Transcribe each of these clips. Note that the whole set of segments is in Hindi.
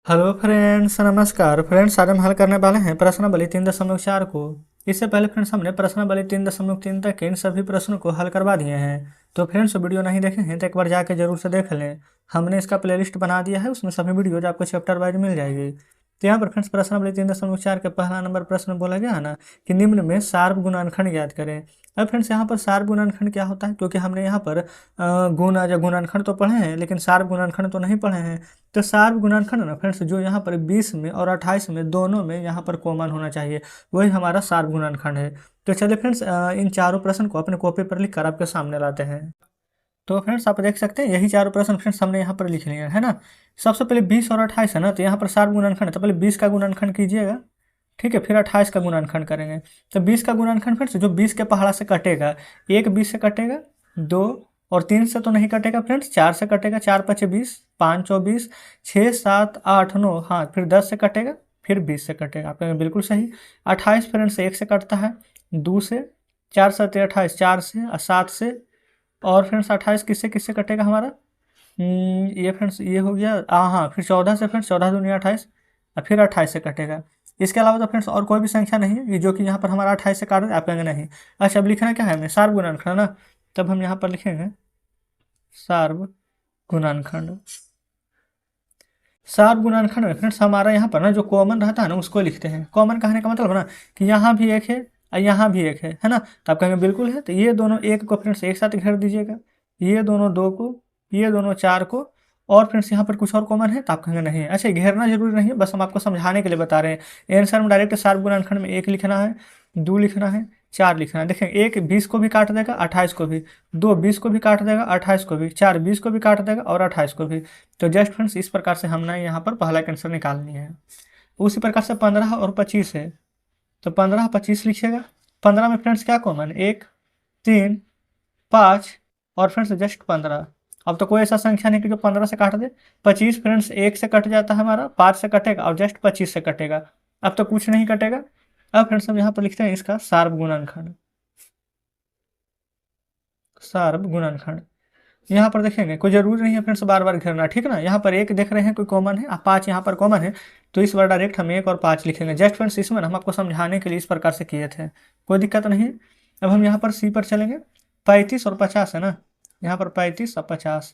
हेलो फ्रेंड्स, नमस्कार फ्रेंड्स। आज हम हल करने वाले हैं प्रश्नावली 3.4 को। इससे पहले फ्रेंड्स हमने प्रश्नावली 3.3 तक के इन सभी प्रश्नों को हल करवा दिए हैं। तो फ्रेंड्स वीडियो नहीं देखे हैं तो एक बार जाके जरूर से देख लें। हमने इसका प्लेलिस्ट बना दिया है, उसमें सभी वीडियोज आपको चैप्टर वाइज मिल जाएगी। तो यहाँ पर फ्रेंड्स प्रश्नावली 3.4 के पहला नंबर प्रश्न बोला गया है ना कि निम्न में सार्व गुणनखंड ज्ञात करें। अब फ्रेंड्स यहाँ पर सार्व गुणनखंड क्या होता है, क्योंकि हमने यहाँ पर गुण या गुणनखंड तो पढ़े हैं लेकिन सार्व गुणनखंड तो नहीं पढ़े हैं। तो सार्व गुणनखंड ना फ्रेंड्स जो यहाँ पर 20 में और 28 में दोनों में यहाँ पर कॉमन होना चाहिए, वही हमारा सार्व गुणनखंड है। तो चलिए फ्रेंड्स इन चारों प्रश्न को अपने कॉपी पर लिख कर आपके सामने लाते हैं। तो फ्रेंड्स आप देख सकते हैं यही चारों प्रश्न फ्रेंड्स हमने यहाँ पर लिख लिए है ना। सबसे पहले 20 और 28 है ना, तो यहाँ पर सार्व गुणनखंड है तो पहले 20 का गुणनखंड कीजिएगा, ठीक है, फिर 28 का गुणनखंड करेंगे। तो 20 का गुणनखंड फ्रेंड्स जो 20 के पहाड़ा से कटेगा, एक 20 से कटेगा, 2 और 3 से तो नहीं कटेगा फ्रेंड्स, 4 से कटेगा, 4 5 20, 5 24, 6 7 8 9, हाँ फिर 10 से कटेगा, फिर 20 से कटेगा। आप कहेंगे बिल्कुल सही। 28 फ्रेंड्स 1 से कटता है, 2 से, 4 7 28, 4 से और 7 से, और फ्रेंड्स 28 किससे किससे कटेगा हमारा, ये फ्रेंड्स ये हो गया, हाँ फिर 14 से फ्रेंड्स, 14 दूनी 28 और फिर 28 से कटेगा। इसके अलावा तो फ्रेंड्स और कोई भी संख्या नहीं है जो कि यहाँ पर हमारा 28 से काट दे। आप कहेंगे नहीं। अच्छा अब लिखना क्या है हमें, सार्व गुणनखंड ना, तब हम यहाँ पर लिखेंगे सार्व गुणनखंड। सार्व गुणनखंड में फ्रेंड्स हमारा यहाँ पर ना जो कॉमन रहता है ना उसको लिखते हैं। कॉमन कहने का मतलब है ना कि यहाँ भी एक है और यहाँ भी एक है ना। तो आप कहेंगे बिल्कुल है, तो ये दोनों एक को फ्रेंड्स एक साथ घेर दीजिएगा, ये दोनों 2 को, ये दोनों 4 को, और फ्रेंड्स यहाँ पर कुछ और कॉमन है तो आप कहेंगे नहीं है। अच्छा घेरना जरूरी नहीं है, बस हम आपको समझाने के लिए बता रहे हैं। आंसर में डायरेक्ट सार्व गुणनखंड में 1 लिखना है, 2 लिखना है, 4 लिखना है। देखें 1 20 को भी काट देगा, 28 को भी, 2 20 को भी काट देगा, 28 को भी, 4 20 को भी काट देगा और 28 को भी। तो जस्ट फ्रेंड्स इस प्रकार से हमने यहाँ पर पहला आंसर निकालनी है। उसी प्रकार से 15 और 25 है, तो 15 25 लिखिएगा। 15 में फ्रेंड्स क्या कॉमन, 1 3 5 और फ्रेंड्स जस्ट 15। अब तो कोई ऐसा संख्या नहीं कि जो 15 से काट दे। 25 फ्रेंड्स 1 से कट जाता है हमारा, 5 से कटेगा और जस्ट 25 से कटेगा। अब तो कुछ नहीं कटेगा। अब फ्रेंड्स हम यहाँ पर लिखते हैं इसका सार्व गुणनखंड। सार्व गुणनखंड यहाँ पर देखेंगे कोई जरूरी नहीं है फ्रेंड्स बार बार घेरना, ठीक ना। यहाँ पर 1 देख रहे हैं कोई कॉमन है, 5 यहाँ पर कॉमन है, तो इस बार डायरेक्ट हम 1 और 5 लिखेंगे। जस्ट फ्रेंड्स इसमें हम आपको समझाने के लिए इस प्रकार से किए थे, कोई दिक्कत नहीं है। अब हम यहाँ पर सी पर चलेंगे। 35 और 50 है ना, यहाँ पर 35 और 50।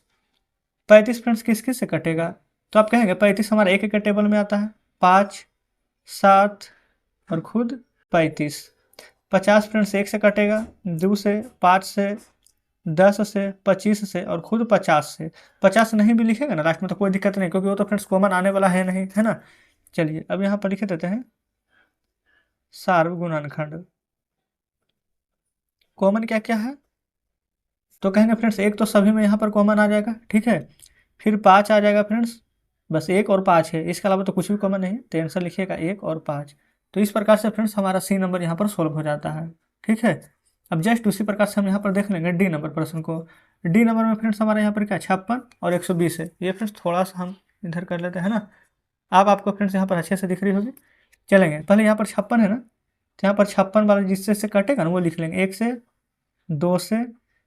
35 फ्रेंड्स किस किस से कटेगा, तो आप कहेंगे 35 हमारा एक के टेबल में आता है, 5 7 और खुद 35। 50 फ्रेंड्स 1 से कटेगा, 2 से, 5 से, 10 से, 25 से और खुद 50 से। 50 नहीं भी लिखेगा ना लास्ट में तो कोई दिक्कत नहीं, क्योंकि वो तो फ्रेंड्स कॉमन आने वाला है नहीं, है ना। चलिए अब यहाँ पर लिखे देते हैं सार्व गुणनखंड। कॉमन क्या क्या है, तो कहेंगे फ्रेंड्स 1 तो सभी में यहाँ पर कॉमन आ जाएगा, ठीक है, फिर 5 आ जाएगा फ्रेंड्स, बस 1 और 5 है, इसके अलावा तो कुछ भी कॉमन नहीं, तो आंसर लिखिएगा 1 और 5। तो इस प्रकार से फ्रेंड्स हमारा सी नंबर यहाँ पर सोल्व हो जाता है, ठीक है। अब जस्ट उसी प्रकार से हम यहाँ पर देख लेंगे डी नंबर प्रश्न को। डी नंबर में फ्रेंड्स हमारे यहाँ पर क्या 56 और 120 है। ये फ्रेंड्स थोड़ा सा हम इधर कर लेते हैं ना, आप आपको फ्रेंड्स यहाँ पर अच्छे से दिख रही होगी। चलेंगे पहले यहाँ पर 56 है ना, तो यहाँ पर 56 वाला जिससे से कटेगा ना वो लिख लेंगे, 1 से, 2 से,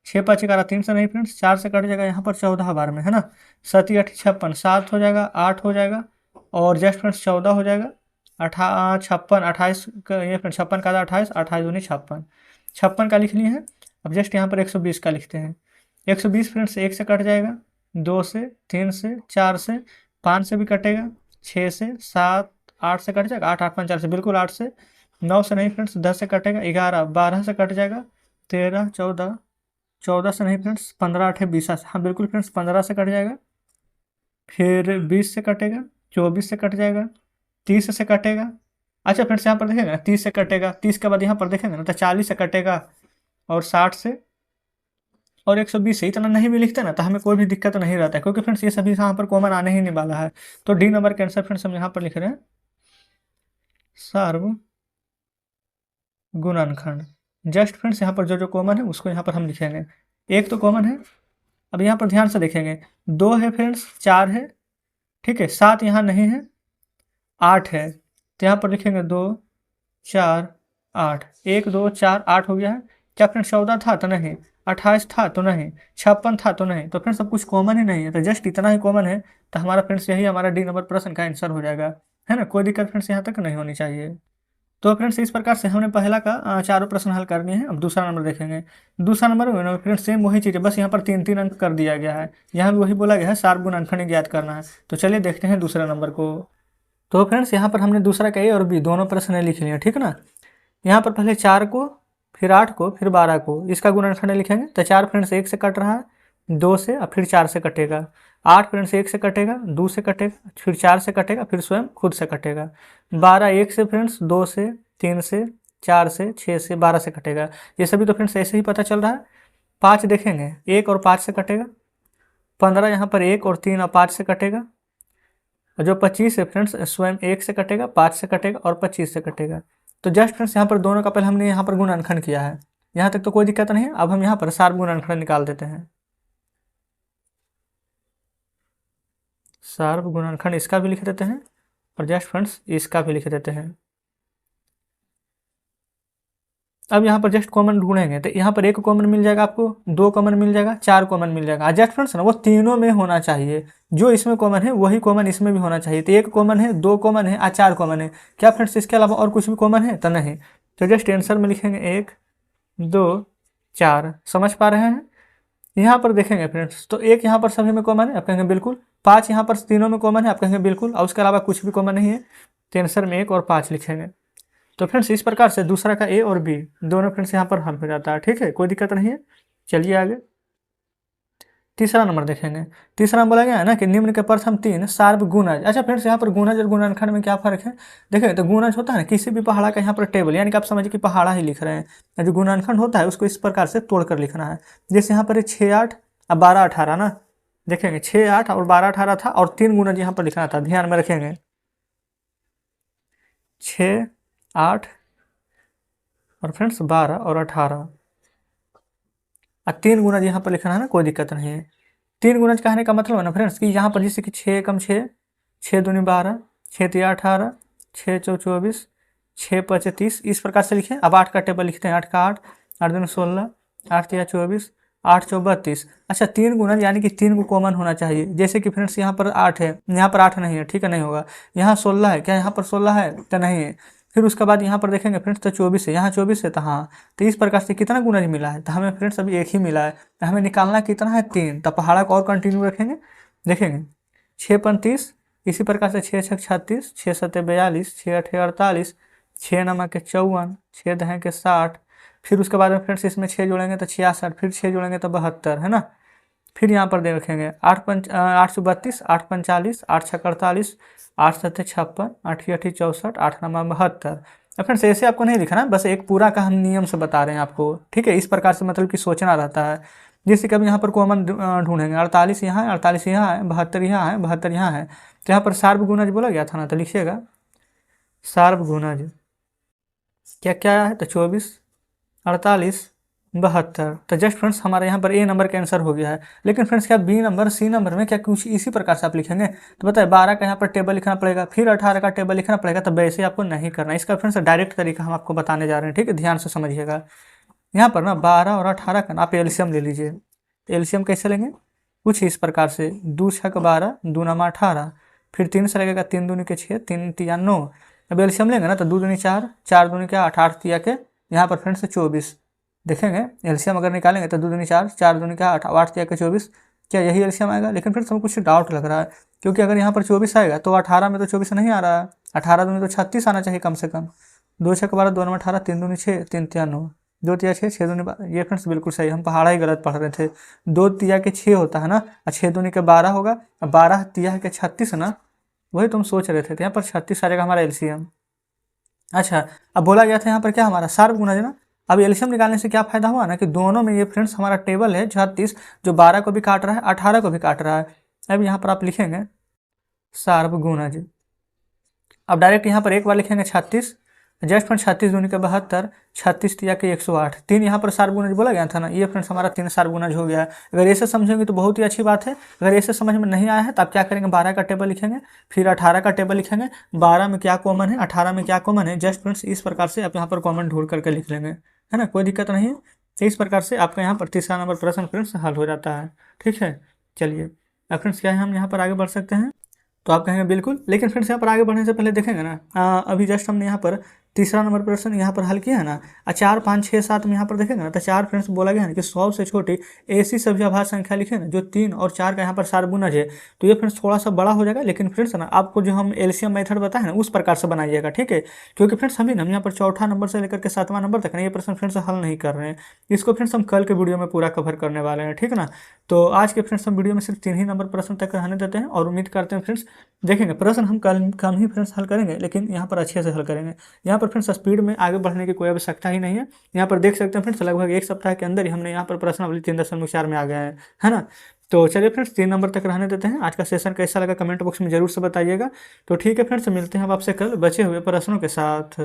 6 5 11, 3 से नहीं फ्रेंड्स, 4 से कट जाएगा यहाँ पर 14 बार में, है ना। 7 8 56, 7 हो जाएगा, 8 हो जाएगा और जस्ट फ्रेंड्स 14 हो जाएगा, 56 28 का, ये फ्रेंड्स 56 का 28, 28 दूनी 56, 56 का लिख लिए हैं। अब जस्ट यहाँ पर 120 का लिखते हैं। 120 फ्रेंड्स 1 से कट जाएगा, 2 से, 3 से, 4 से, 5 से भी कटेगा, 6 से, 7 8 से कट जाएगा, 8 8 5 4 से, बिल्कुल 8 से, 9 से नहीं फ्रेंड्स, 10 से कटेगा, 11 12 से कट जाएगा, 13 14, 14 से नहीं फ्रेंड्स, 15 8 20, हाँ बिल्कुल फ्रेंड्स 15 से कट जाएगा, फिर 20 से कटेगा, 24 से कट जाएगा, 30 से कटेगा। अच्छा फ्रेंड्स यहाँ पर देखेंगे ना 30 से कटेगा, 30 के बाद यहाँ पर देखेंगे ना तो 40 से कटेगा और 60 से और 120 से। इतना नहीं भी लिखते ना तो हमें कोई भी दिक्कत नहीं रहता है, क्योंकि फ्रेंड्स ये सभी यहाँ पर कॉमन आने ही नहीं वाला है। तो डी नंबर के आंसर फ्रेंड्स हम यहाँ पर लिख रहे हैं सार्व गुणनखंड। जस्ट फ्रेंड्स यहाँ पर जो जो कॉमन है उसको यहाँ पर हम लिखेंगे। 1 तो कॉमन है, अब यहाँ पर ध्यान से देखेंगे, 2 है फ्रेंड्स, 4 है, ठीक है, 7 यहाँ नहीं है, 8 है, तो यहाँ पर लिखेंगे 2 4 8, 1 2 4 8 हो गया है। क्या फ्रेंड्स 14 था तो नहीं, 28 था तो नहीं, 56 था तो नहीं, तो फ्रेंड्स सब कुछ कॉमन ही नहीं है, तो जस्ट इतना ही कॉमन है, तो हमारा फ्रेंड्स यही हमारा डी नंबर प्रश्न का आंसर हो जाएगा, है ना। कोई दिक्कत फ्रेंड्स यहाँ तक नहीं होनी चाहिए। तो फ्रेंड्स इस प्रकार से हमने पहला का चारों प्रश्न हल कर दिए हैं। अब दूसरा नंबर देखेंगे। दूसरा नंबर में ना फ्रेंड्स सेम वही चीज़ है, बस यहाँ पर 3-3 अंक कर दिया गया है। यहाँ भी वही बोला गया है, सार गुण अंकन ज्ञात करना है। तो चलिए देखते हैं दूसरा नंबर को। तो फ्रेंड्स यहाँ पर हमने दूसरा का ए और बी दोनों प्रश्न लिख लिए, ठीक है ना। यहाँ पर पहले 4 को, फिर 8 को, फिर 12 को, इसका गुणनखंड लिखेंगे। तो 4 फ्रेंड्स 1 से कट रहा है, 2 से और फिर 4 से कटेगा। 8 फ्रेंड्स 1 से कटेगा, 2 से कटेगा, फिर 4 से कटेगा, फिर स्वयं खुद से कटेगा। 12 1 से फ्रेंड्स, 2 से, 3 से, 4 से, 6 से, 12 से कटेगा। ये सभी तो फ्रेंड्स ऐसे ही पता चल रहा है। 5 देखेंगे, 1 और 5 से कटेगा। 15 यहाँ पर 1 और 3 और 5 से कटेगा। और जो 25 है फ्रेंड्स स्वयं 1 से कटेगा, 5 से कटेगा और 25 से कटेगा। तो जस्ट फ्रेंड्स यहाँ पर दोनों का पहले हमने यहाँ पर गुणनखंड किया है, यहाँ तक तो कोई दिक्कत नहीं है। अब हम यहाँ पर सार्व गुणनखंड निकाल देते हैं। सार्व गुणनखंड इसका भी लिख देते हैं और जस्ट फ्रेंड्स इसका भी लिख देते हैं। अब यहाँ पर जस्ट कॉमन ढूंढेंगे, तो यहाँ पर 1 कॉमन मिल जाएगा आपको, 2 कॉमन मिल जाएगा, 4 कॉमन मिल जाएगा। जस्ट फ्रेंड्स ना वो तीनों में होना चाहिए, जो इसमें कॉमन है वही कॉमन इसमें भी होना चाहिए। तो 1 कॉमन है, 2 कॉमन है और 4 कॉमन है। क्या फ्रेंड्स इसके अलावा और कुछ भी कॉमन है? तो नहीं। तो जस्ट आंसर में लिखेंगे 1 2 4। समझ पा रहे हैं? यहाँ पर देखेंगे फ्रेंड्स, तो 1 यहाँ पर सभी में कॉमन है, आप कहेंगे बिल्कुल। 5 यहाँ पर तीनों में कॉमन है, आप कहेंगे बिल्कुल। और उसके अलावा कुछ भी कॉमन नहीं है, तो आंसर में 1 और 5 लिखेंगे। तो फ्रेंड्स इस प्रकार से दूसरा का ए और बी दोनों फ्रेंड्स यहाँ पर हल हो जाता है, ठीक है, कोई दिक्कत नहीं है। चलिए आगे तीसरा नंबर देखेंगे। तीसरा बोला गया है ना कि निम्न के प्रथम 3 सार्व गुणज। अच्छा फ्रेंड्स यहाँ पर गुणज और गुणनखंड में क्या फर्क है? देखिए, तो गुणज होता है ना किसी भी पहाड़ा का यहाँ पर टेबल, यानी कि आप समझिए कि पहाड़ा ही लिख रहे हैं। जो गुणनखंड होता है उसको इस प्रकार से तोड़ कर लिखना है। जैसे यहाँ पर 6 8 और 12 18 ना, देखेंगे 6 8 और 12 18 था और 3 गुणज यहाँ पर लिखना था, ध्यान में रखेंगे। 6 8 और फ्रेंड्स 12 और 18 और 3 गुणज यहाँ पर लिखना है ना, कोई दिक्कत नहीं है। 3 गुणज कहने का मतलब है ना फ्रेंड्स कि यहाँ पर जैसे कि 6 एकम 6, 6 दूनी 12, 6 तिया 18, 6 चौ 24, 6 5 30, इस प्रकार से लिखें। अब 8 का टेबल लिखते हैं। 8 का 8, 8 दूनी 16, 8 तिया 24, 8 चौ 32। अच्छा 3 गुणज यानी कि 3 को कॉमन होना चाहिए। जैसे कि फ्रेंड्स यहाँ पर 8 है, यहाँ पर 8 नहीं है, ठीक है, नहीं होगा। यहाँ 16 है, क्या यहाँ पर 16 है? तो नहीं है। फिर उसके बाद यहाँ पर देखेंगे फ्रेंड्स, तो 24 है, यहाँ 24 है, तो हाँ। तो इस प्रकार से कितना गुणज मिला है? तो हमें फ्रेंड्स अभी 1 ही मिला है, तो हमें निकालना कितना है? 3। तो पहाड़ा को और कंटिन्यू रखेंगे, देखेंगे 6 35, इसी प्रकार से 6 6 36, 6 7 42, 6 8 48, 6 9 के 54, 6 10 के 60। फिर उसके बाद में फ्रेंड्स इसमें 6 जोड़ेंगे तो 66, फिर 6 जोड़ेंगे तो 72, है ना। फिर यहाँ पर दे रखेंगे 8 से 32, 8 45, 8 6 48, 8 7 56, 8 8 64, 8 9 72। फ्रेंड्स ऐसे आपको नहीं लिखना, बस एक पूरा का हम नियम से बता रहे हैं आपको, ठीक है। इस प्रकार से मतलब कि सोचना रहता है। जैसे कभी यहाँ पर कॉमन ढूंढेंगे, 48 यहाँ है, 48 यहाँ है, 72 यहाँ है, 72 यहाँ है। तो यहाँ पर सार्व गुणज बोला गया था ना, तो लिखिएगा सार्व गुणज क्या क्या है? तो 24, 48, 72। तो जस्ट फ्रेंड्स हमारे यहाँ पर ए नंबर का आंसर हो गया है। लेकिन फ्रेंड्स क्या बी नंबर, सी नंबर में क्या कुछ इसी प्रकार से आप लिखेंगे? तो बताइए 12 का यहाँ पर टेबल लिखना पड़ेगा, फिर 18 का टेबल लिखना पड़ेगा। तो वैसे आपको नहीं करना, इसका फ्रेंड्स डायरेक्ट तरीका हम आपको बताने जा रहे हैं, ठीक है, ध्यान से समझिएगा। यहाँ पर ना 12 और 18 का ना आप एलसीएम ले लीजिए। एलसीएम कैसे लेंगे? कुछ इस प्रकार से, 2 6 12, 2 9 18, फिर 3 से लगेगा, 3 दूनी के 6, 3 तिया 9। अब एलसीएम लेंगे ना तो 2 दूनी 4, 4 दूनी के 8, 8 तिया के यहाँ पर फ्रेंड्स 24। देखेंगे एलसीएम अगर निकालेंगे तो 2 दूनी 4, 4 दूनी का 8, 8 तिया के 24। क्या यही एलसीएम आएगा? लेकिन फ्रेंड्स हमको कुछ डाउट लग रहा है, क्योंकि अगर यहाँ पर 24 आएगा तो 18 में तो 24 नहीं आ रहा है। 18 दूनी तो 36 आना चाहिए कम से कम। 2 6 12, 2 9 18, 3 दूनी 6, 3 तिया 9, 2 तिया 6, 6 दूनी 12। ये फ्रेंड्स बिल्कुल सही, हम पहाड़ा ही गलत पढ़ रहे थे। 2 तिया के 6 होता है ना, और 6 दूनी के 12 होगा, और 12 तिया के 36 है ना, वही तुम सोच रहे थे। तो यहाँ पर 36 आ जाएगा हमारा एलसीएम। अच्छा अब बोला गया था यहाँ पर क्या हमारा सार्व गुणज ना। अब एलसीएम निकालने से क्या फायदा हुआ ना कि दोनों में ये फ्रेंड्स हमारा टेबल है 36, जो 12 को भी काट रहा है, 18 को भी काट रहा है। अब यहाँ पर आप लिखेंगे सार्व गुणज। अब डायरेक्ट यहाँ पर एक बार लिखेंगे 36, जस्ट फ्रेंड्स 36 दूनी के 72, 36 तिया के 108। 3 यहाँ पर सार्व गुणज बोला गया था ना, ये फ्रेंड्स हमारा 3 सार्व गुणज हो गया है। अगर ऐसे समझेंगे तो बहुत ही अच्छी बात है। अगर ऐसे समझ में नहीं आया है तो आप क्या करेंगे, 12 का टेबल लिखेंगे, फिर 18 का टेबल लिखेंगे। 12 में क्या कॉमन है, 18 में क्या कॉमन है, जस्ट फ्रेंड्स इस प्रकार से आप यहाँ पर कॉमन ढूंढ करके लिख लेंगे, है ना, कोई दिक्कत नहीं है। तो इस प्रकार से आपका यहाँ पर तीसरा नंबर प्रश्न फ्रेंड्स हल हो जाता है। ठीक है, चलिए अब फ्रेंड्स क्या है, हम यहाँ पर आगे बढ़ सकते हैं। तो आप कहेंगे बिल्कुल, लेकिन फ्रेंड्स यहाँ पर आगे बढ़ने से पहले देखेंगे ना, अभी जस्ट हमने यहाँ पर तीसरा नंबर प्रश्न यहाँ पर हल किया है ना, 4, 5, 6, 7 में यहाँ पर देखेंगे ना, तो 4 फ्रेंड्स बोला गया है ना कि 100 से छोटी ऐसी सभी अभाज्य संख्या लिखे ना जो 3 और 4 का यहाँ पर सार्वगुणज है। तो ये फ्रेंड्स थोड़ा सा बड़ा हो जाएगा, लेकिन फ्रेंड्स ना आपको जो हम एलसीएम मेथड बताए ना उस प्रकार से बनाइएगा। ठीक है, क्योंकि फ्रेंड्स हम यहाँ पर चौथा नंबर से लेकर के 7वां नंबर तक ना ये प्रश्न फ्रेंड्स हल नहीं कर रहे हैं। इसको फ्रेंड्स हम कल के वीडियो में पूरा कवर करने वाले हैं। ठीक है ना, तो आज के फ्रेंड्स हम वीडियो में सिर्फ 3 ही नंबर प्रश्न तक रहने देते हैं और उम्मीद करते हैं फ्रेंड्स देखेंगे प्रश्न हम कल कम ही फ्रेंड्स हल करेंगे, लेकिन यहाँ पर अच्छे से हल करेंगे। यहाँ पर फ्रेंड्स स्पीड में आगे बढ़ने की कोई आवश्यकता ही नहीं है। यहाँ पर देख सकते हैं फ्रेंड्स लगभग एक सप्ताह के अंदर ही हमने यहाँ पर प्रश्नावली 3.4 में आ गया है ना। तो चलिए फ्रेंड्स 3 नंबर तक रहने देते हैं। आज का सेशन कैसा लगा कमेंट बॉक्स में जरूर से बताइएगा। तो ठीक है फ्रेंड्स, मिलते हैं अब आपसे कल बचे हुए प्रश्नों के साथ।